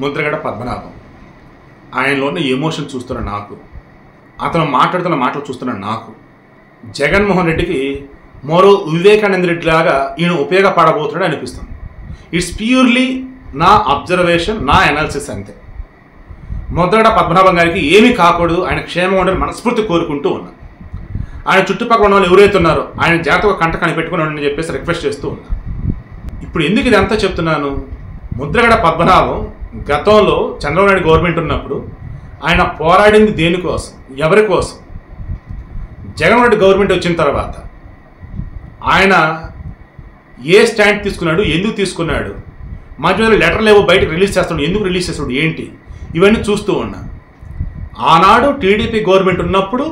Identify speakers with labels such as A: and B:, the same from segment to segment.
A: ముద్రగడ పద్మనాభం. ఆయనలో ఉన్న ఎమోషన్ చూస్తున్న నాకు, అతను మాట్లాడుతున్న మాటలు చూస్తున్న నాకు, జగన్మోహన్ రెడ్డికి మరో వివేకానంద రెడ్డి లాగా ఈయన ఉపయోగపడబోతున్నాడు అనిపిస్తుంది. ఇట్స్ ప్యూర్లీ నా అబ్జర్వేషన్, నా అనాలిసిస్ అంతే. ముద్రగడ పద్మనాభం గారికి ఏమీ కాకూడదు, ఆయన క్షేమం ఉండాలని మనస్ఫూర్తి కోరుకుంటూ ఉన్నా. ఆయన చుట్టుపక్కల ఉన్న వాళ్ళు ఎవరైతే ఉన్నారో ఆయన జాతక కంట కనిపెట్టుకుని ఉండని చెప్పేసి రిక్వెస్ట్ చేస్తూ ఉన్నా. ఇప్పుడు ఎందుకు ఇది అంతా చెప్తున్నాను? ముద్రగడ పద్మనాభం గతంలో చంద్రబాబు నాయుడు గవర్నమెంట్ ఉన్నప్పుడు ఆయన పోరాడింది దేనికోసం, ఎవరి కోసం? జగన్మోహన్ రెడ్డి గవర్నమెంట్ వచ్చిన తర్వాత ఆయన ఏ స్టాండ్ తీసుకున్నాడు, ఎందుకు తీసుకున్నాడు, మధ్యలో లెటర్లు ఏవో బయటకు రిలీజ్ చేస్తున్నాడు, ఎందుకు రిలీజ్ చేస్తున్నాడు, ఏంటి, ఇవన్నీ చూస్తూ ఉన్నా. ఆనాడు టీడీపీ గవర్నమెంట్ ఉన్నప్పుడు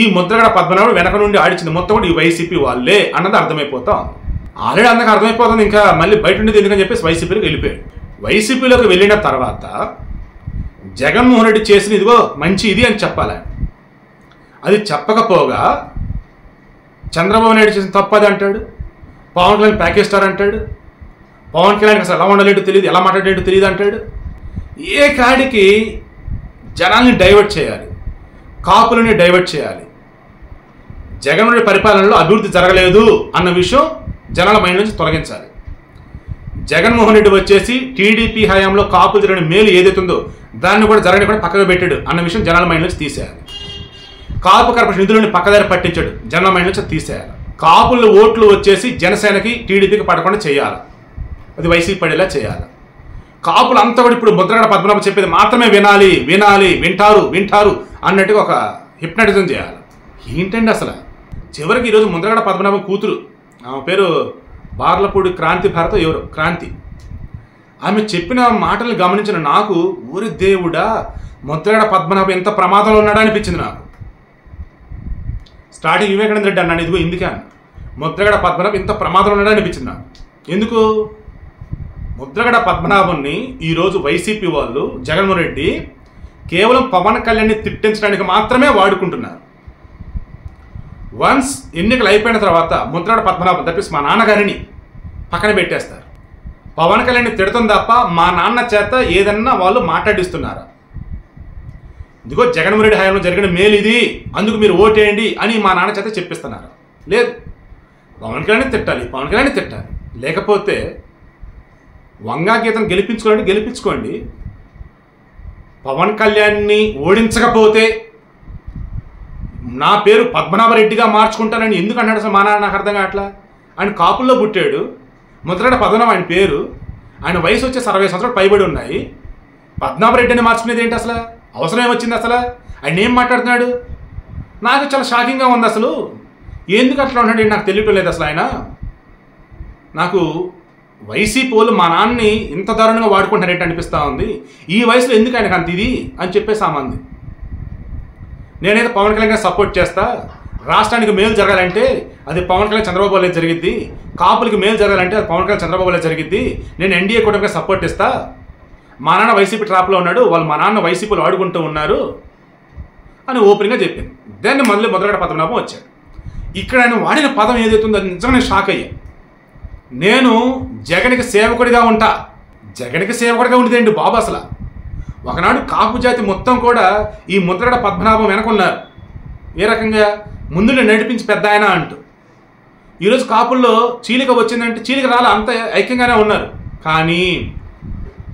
A: ఈ ముద్రగడ పద్మనాభం వెనక నుండి ఆడిచింది మొత్తం కూడా ఈ వైసీపీ వాళ్ళే అన్నది అర్థమైపోతా ఉంది. ఆల్రెడీ అందరికి అర్థమైపోతుంది, ఇంకా మళ్ళీ బయట ఉండేది ఎందుకని చెప్పేసి వైసీపీలోకి వెళ్ళిపోయాడు. వైసీపీలోకి వెళ్ళిన తర్వాత జగన్మోహన్ రెడ్డి చేసిన ఇదిగో మంచి ఇది అని చెప్పాలి. అది చెప్పకపోగా చంద్రబాబు నాయుడు చేసిన తప్పది అంటాడు, పవన్ కళ్యాణ్ ప్యాకేజ్ స్టార్ అంటాడు, పవన్ కళ్యాణ్కి అసలు ఎలా ఉండలేటో తెలియదు, ఎలా మాట్లాడేటో తెలియదు అంటాడు. ఏ కాడికి జనాల్ని డైవర్ట్ చేయాలి, కాపులని డైవర్ట్ చేయాలి, జగన్మోహన్ రెడ్డి పరిపాలనలో అభివృద్ధి జరగలేదు అన్న విషయం జనాల మైండ్ నుంచి తొలగించాలి. జగన్మోహన్ రెడ్డి వచ్చేసి టీడీపీ హయాంలో కాపులు జరిగిన మేలు ఏదైతుందో దాన్ని కూడా జరగని కూడా పక్కకు పెట్టాడు అన్న విషయం జనాల మైండ్ నుంచి తీసేయాలి. కాపు కార్పొరేషన్ నిధులను పక్కదారి పట్టించాడు, జనాల మైండ్ నుంచి తీసేయాలి. కాపుల ఓట్లు వచ్చేసి జనసేనకి టీడీపీకి పడకుండా చేయాలి, అది వైసీపీ పడేలా చేయాలి. కాపులు అంతా కూడా ఇప్పుడు ముద్రగడ పద్మనాభం చెప్పేది మాత్రమే వినాలి, వినాలి, వింటారు వింటారు అన్నట్టుగా ఒక హిప్నటిజం చేయాలి. ఏంటండి అసలు? చివరికి ఈరోజు ముద్రగడ పద్మనాభం కూతురు, ఆమె పేరు బార్లపూడి క్రాంతి భారత ఎవరు క్రాంతి, ఆమె చెప్పిన మాటలు గమనించిన నాకు ఊరి దేవుడా ముద్రగడ పద్మనాభం ఎంత ప్రమాదంలో ఉన్నాడా అనిపించింది నాకు. స్టార్టింగ్ వివేకానంద రెడ్డి అన్నాను, ఇదిగో ఇందుకే అన్న ముద్రగడ పద్మనాభం ఇంత ప్రమాదంలో ఉన్నాడా అనిపించింది నాకు. ఎందుకు? ముద్రగడ పద్మనాభంని ఈరోజు వైసీపీ వాళ్ళు జగన్మోహన్ రెడ్డి కేవలం పవన్ కళ్యాణ్ని తిట్టించడానికి మాత్రమే వాడుకుంటున్నారు. వన్స్ ఎన్నికలు అయిపోయిన తర్వాత ముద్రగడ పద్మనాభం తప్పిసి మా నాన్నగారిని పక్కన పెట్టేస్తారు. పవన్ కళ్యాణ్ని తిడతాం తప్ప మా నాన్న చేత ఏదన్నా వాళ్ళు మాట్లాడిస్తున్నారా? ఇదిగో జగన్మోహన్ రెడ్డి హయాంలో జరిగిన మేలు ఇది, అందుకు మీరు ఓటేయండి అని మా నాన్న చేత చెప్పిస్తున్నారు. లేదు, పవన్ కళ్యాణ్ని తిట్టాలి, పవన్ కళ్యాణ్ని తిట్టాలి. లేకపోతే వంగా గీతను గెలిపించుకోండి. పవన్ కళ్యాణ్ని ఓడించకపోతే నా పేరు పద్మనాభరెడ్డిగా మార్చుకుంటానని ఎందుకు అన్నాడు అసలు మా నాన్న? నాకు అర్థం కావట్లా. ఆయన కాపుల్లో పుట్టాడు, ముద్రగడ పద్మనాభం ఆయన పేరు, ఆయన వయసు వచ్చే 60 సంవత్సరాలు పైబడి ఉన్నాయి. పద్మనాభరెడ్డి అని మార్చుకునేది ఏంటి అసలు? అవసరం ఏమొచ్చింది అసలు? ఆయన ఏం మాట్లాడుతున్నాడు? నాకు చాలా షాకింగ్గా ఉంది అసలు. ఎందుకు అట్లా ఉన్నాడు నాకు తెలియటం లేదు అసలు. ఆయన నాకు వైసీపీ వాళ్ళు మా నాన్నని ఇంత దారుణంగా వాడుకుంటారేంటి అనిపిస్తూ ఉంది. ఈ వయసులో ఎందుకు ఆయనకు అంత ఇది అని చెప్పేసి ఆమంది. నేనైతే పవన్ కళ్యాణ్ సపోర్ట్ చేస్తా. రాష్ట్రానికి మేలు జరగాలంటే అది పవన్ కళ్యాణ్ చంద్రబాబు వల్లే జరిగిద్ది, కాపులకి మేలు జరగాలంటే అది పవన్ కళ్యాణ్ చంద్రబాబు వల్లే జరిగిద్ది. నేను ఎన్డీఏ కూటమికి సపోర్ట్ ఇస్తా. మా నాన్న వైసీపీ ట్రాప్లో ఉన్నాడు, వాళ్ళు మా నాన్న వైసీపీలో ఆడుకుంటూ ఉన్నారు అని ఓపెన్గా చెప్పింది. దాన్ని మళ్ళీ ముద్రగడ పద్మనాభం వచ్చాడు. ఇక్కడ ఆయన వాడిన పదం ఏదైతుందో అది నిజంగా నేను షాక్ అయ్యా. నేను జగన్కి సేవకుడిగా ఉంటా. జగన్కి సేవకుడిగా ఉండేదేంటి బాబు అసలు? ఒకనాడు కాపు జాతి మొత్తం కూడా ఈ ముద్రగడ పద్మనాభం వెనకున్నారు. ఏ రకంగా? ముందు నడిపించి పెద్ద ఆయన అంటూ. ఈరోజు కాపుల్లో చీలిక వచ్చిందంటే చీలిక రాలా, అంత ఐక్యంగానే ఉన్నారు. కానీ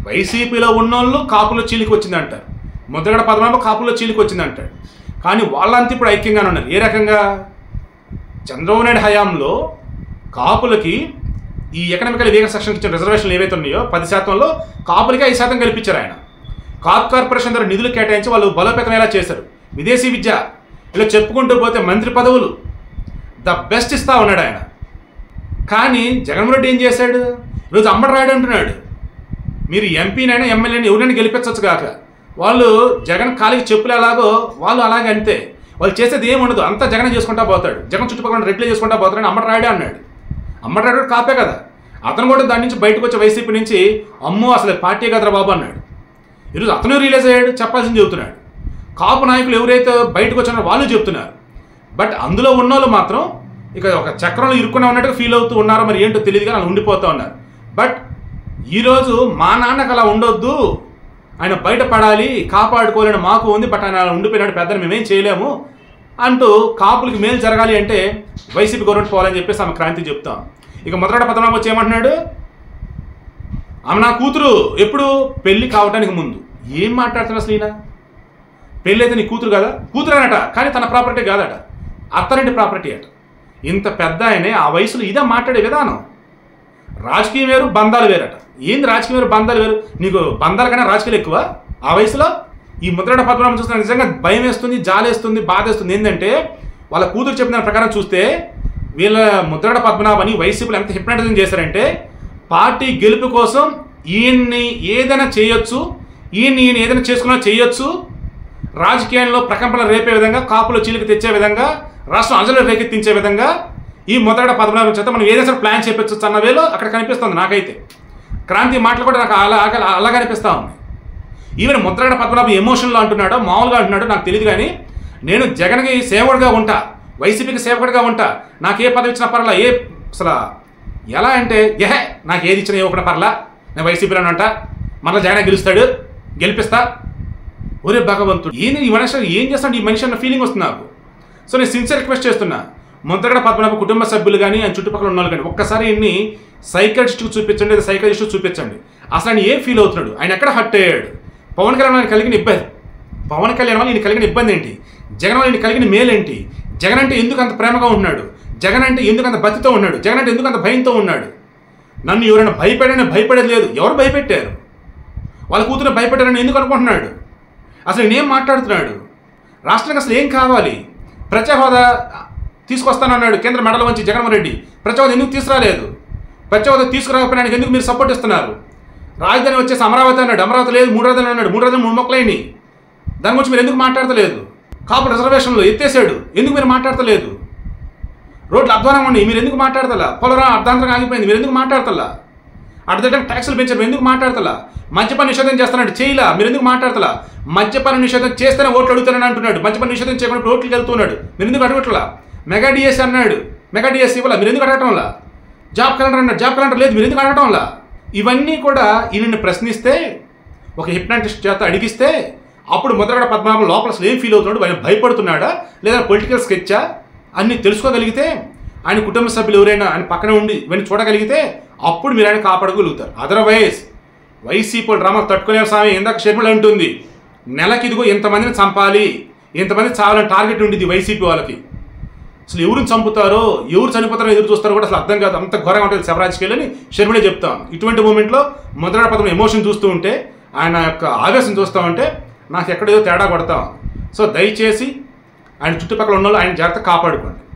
A: వైసీపీలో ఉన్నోళ్ళు కాపుల్లో చీలిక వచ్చిందంటారు, ముద్రగడ పద్మనాభం కాపుల్లో చీలిక వచ్చిందంటాడు. కానీ వాళ్ళంతా ఇప్పుడు ఐక్యంగానే ఉన్నారు. ఏ రకంగా? చంద్రబాబు నాయుడు హయాంలో కాపులకి ఈ ఎకనామికల్ వీకర్ సెక్షన్కి ఇచ్చిన రిజర్వేషన్లు ఏవైతే ఉన్నాయో 10%లో కాపులకి 5% కల్పించారు. ఆయన కాపు కార్పొరేషన్ ద్వారా నిధులు కేటాయించి వాళ్ళు బలోపేతమయ్యేలా చేశారు. విదేశీ విద్య ఇలా చెప్పుకుంటూ పోతే మంత్రి పదవులు ద బెస్ట్ ఇస్తా ఉన్నాడు ఆయన. కానీ జగన్మోహన్ రెడ్డి ఏం చేశాడు? ఈరోజు అమ్మడు రాయుడు అంటున్నాడు, మీరు ఎంపీనైనా ఎమ్మెల్యేని ఎవరైనా గెలిపించవచ్చు కాక, వాళ్ళు జగన్ కాలికి చెప్పులు ఎలాగో వాళ్ళు అలాగే అంతే, వాళ్ళు చేసేది ఏముండదు, అంతా జగన్ చేసుకుంటా పోతాడు, జగన్ చుట్టుపక్కల రెడ్లు చేసుకుంటా పోతాడని అమ్మడు రాయుడే అన్నాడు. అమ్మడు రాయుడు కాపే కదా, అతను కూడా దాని నుంచి బయటకు వచ్చే వైసీపీ నుంచి అమ్మో అసలు పార్టీ కదరా బాబు అన్నాడు. ఈరోజు అతను రిలీజ్ అయ్యాడు, చెప్పాల్సింది చెబుతున్నాడు. కాపు నాయకులు ఎవరైతే బయటకు వచ్చారో వాళ్ళు చెప్తున్నారు. బట్ అందులో ఉన్నోళ్ళు మాత్రం ఇక ఒక చక్రంలో ఇరుక్కునే ఉన్నట్టుగా ఫీల్ అవుతూ ఉన్నారో మరి ఏంటో తెలియదు కానీ అలా ఉండిపోతూ ఉన్నారు. బట్ ఈరోజు మా నాన్నకు అలా ఉండొద్దు, ఆయన బయటపడాలి, కాపాడుకోవాలని మాకు ఉంది, బట్ ఆయన ఉండిపోయినాడు పెద్దని మేమేం చేయలేము అంటూ కాపులకి మేలు జరగాలి అంటే వైసీపీ గవర్నమెంట్ పోవాలని చెప్పేసి ఆమె క్రాంతి చెప్తాం. ఇక ముద్రగడ పద్మనాభం వచ్చి ఏమంటున్నాడు, ఆమె నా కూతురు ఎప్పుడు పెళ్లి కావడానికి ముందు. ఏం మాట్లాడుతున్నా అసలు ఈయన? పెళ్ళి అయితే నీ కూతురు కదా, కూతురు అనట, కానీ తన ప్రాపర్టీ కాదట, అత్తరింటి ప్రాపర్టీ అట. ఇంత పెద్ద ఆయనే ఆ వయసులో ఇదే మాట్లాడే విధానం. రాజకీయం వేరు, బంధాలు వేరట. ఏంది రాజకీయం వేరు, బంధాలు వేరు? నీకు బంధాల కన్నా రాజకీయాలు ఎక్కువ ఆ వయసులో? ఈ ముద్రగడ పద్మనాభం చూస్తే నిజంగా భయం వేస్తుంది, జాలేస్తుంది, బాధేస్తుంది. ఏంటంటే వాళ్ళ కూతురు చెప్పిన దాని ప్రకారం చూస్తే వీళ్ళ ముద్రగడ పద్మనాభని వైసీపీలో ఎంత హిప్నాటిజం చేశారంటే, పార్టీ గెలుపు కోసం ఈయన్ని ఏదైనా చేయొచ్చు, ఈయన ఏదైనా చేసుకున్నా చేయొచ్చు, రాజకీయాల్లో ప్రకంపనలు రేపే విధంగా, కాపులో చీలిక తెచ్చే విధంగా, రాష్ట్రం అంజలు రేకెత్తించే విధంగా ఈ ముద్రగడ పద్మనాభం చేత మనం ఏదైనా ప్లాన్ చేపించవచ్చు అన్న వేలో అక్కడ కనిపిస్తుంది నాకైతే. క్రాంతి మాటలు కూడా నాకు అలాగే అనిపిస్తూ ఉంది. ఈవెన్ ముద్రగడ పద్మనాభం ఎమోషన్లో అంటున్నాడో మామూలుగా అంటున్నాడో నాకు తెలియదు, కానీ నేను జగన్కి సేవకుడిగా ఉంటా, వైసీపీకి సేవకుడిగా ఉంటా, నాకు ఏ పదవి ఇచ్చినా పర్లా, అసలు ఎలా అంటే నాకు ఏది ఇచ్చినా ఇవ్వకుండా పర్లా, నేను వైసీపీలో ఉంటా, మళ్ళీ జగన్ గెలుస్తాడు, గెలిపిస్తా. ఒరే భగవంతుడు, ఈ మనిషి ఏం చేస్తాడు ఈ మనిషి అన్న ఫీలింగ్ వస్తుంది నాకు. సో నేను సిన్సియర్ రిక్వెస్ట్ చేస్తున్నా, ముద్రగడ పద్మనాభం కుటుంబ సభ్యులు కానీ ఆయన చుట్టుపక్కల ఉన్న వాళ్ళు కానీ ఒక్కసారి ఇన్ని సైకాలజిస్ట్కి చూపించండి, లేదా సైకాలజిస్ట్కి చూపించండి. అసలు ఆయన ఏం ఫీల్ అవుతున్నాడు, ఆయన ఎక్కడ హర్ట్ అయ్యాడు, పవన్ కళ్యాణ్ ఆయన కలిగిన ఇబ్బంది, పవన్ కళ్యాణ్ వల్ల ఈయన కలిగిన ఇబ్బంది ఏంటి, జగన్ వల్ల ఈయన కలిగిన మేలేంటి, జగన్ అంటే ఎందుకు అంత ప్రేమగా ఉన్నాడు, జగన్ అంటే ఎందుకు అంత భక్తితో ఉన్నాడు, జగన్ అంటే ఎందుకు అంత భయంతో ఉన్నాడు. నన్ను ఎవరైనా భయపడేది లేదు, ఎవరు భయపెట్టారు, వాళ్ళ కూతురు భయపెట్టారని ఎందుకు అనుకుంటున్నాడు, అసలు నేనేం మాట్లాడుతున్నాడు, రాష్ట్రానికి అసలు ఏం కావాలి, ప్రత్యేక హోదా తీసుకొస్తానన్నాడు కేంద్ర మెడల వంచి జగన్మోహన్ రెడ్డి, ప్రత్యేక హోదా ఎందుకు తీసుకురాలేదు, ప్రత్యేక హోదా తీసుకురాకపోయినానికి ఎందుకు మీరు సపోర్ట్ ఇస్తున్నారు, రాజధాని వచ్చేసి అమరావతి అన్నాడు, అమరావతి లేదు 3 రాజధాని అన్నాడు, 3 రాజధాని 3 మొక్కలైనవి, దాని గురించి మీరు ఎందుకు మాట్లాడతలేదు, కాపు రిజర్వేషన్లో ఎత్తేసాడు ఎందుకు మీరు మాట్లాడతలేదు, రోడ్లు అధ్వానంగా ఉన్నాయి మీరు ఎందుకు మాట్లాడతలా, పొలం అర్ధాంతరంగా ఆగిపోయింది మీరు ఎందుకు మాట్లాడతలా, అడ్డదంటే ట్యాక్సులు పెంచారు మీరు ఎందుకు మాట్లాడతలా, మద్యపాన నిషేధం చేస్తానంటే చేయలా మీరు ఎందుకు మాట్లాడతలా, మద్యపాన నిషేధం చేస్తేనే ఓట్లు అడుగుతానని అంటున్నాడు, మద్యపాన నిషేధం చేయకుండా ఓట్లకి వెళ్తున్నాడు మీరు ఎందుకు అడగట్లా, మెగా డిఎస్ అన్నాడు మెగా డిఎస్ ఇవ్వాల మీరు ఎందుకు అడగటంలా, జాబ్ క్యాలెండర్ అన్నాడు జాబ్ క్యాలెండర్ లేదు మీరు ఎందుకు అడగటంలా. ఇవన్నీ కూడా ఈయనని ప్రశ్నిస్తే, ఒక హిప్నాటిస్ట్ చేత అడిగిస్తే అప్పుడు ముద్రగడ పద్మనాభం లోపల అసలు ఏం ఫీల్ అవుతున్నాడు, ఆయన భయపడుతున్నాడా లేదా పొలిటికల్ స్కెచ్చా అన్ని తెలుసుకోగలిగితే, ఆయన కుటుంబ సభ్యులు ఎవరైనా ఆయన పక్కన ఉండి ఇవన్నీ చూడగలిగితే అప్పుడు మీరు ఆయన కాపాడగలుగుతారు. అదర్వైజ్ వైసీపీ డ్రామా తట్టుకునే స్వామి ఇందాక షర్మిల ఉంటుంది, నెలకి ఇదిగో ఎంతమందిని చంపాలి, ఎంతమంది చావాలని టార్గెట్ ఉండేది వైసీపీ వాళ్ళకి. అసలు ఎవరిని చంపుతారో ఎవరు చనిపోతారో ఎదురు చూస్తారో కూడా అసలు అర్థం కాదు, అంత ఘోరంగా ఉంటుంది శివరాజకీయాలు అని షర్మిలే చెప్తాం. ఇటువంటి మూమెంట్లో ముద్రగడ పద్మనాభం ఎమోషన్ చూస్తూ ఉంటే, ఆయన యొక్క ఆవేశం చూస్తూ ఉంటే నాకు ఎక్కడేదో తేడా కొడతాం. సో దయచేసి ఆయన చుట్టుపక్కల ఉన్న వాళ్ళు ఆయన జాగ్రత్త కాపాడుకోండి.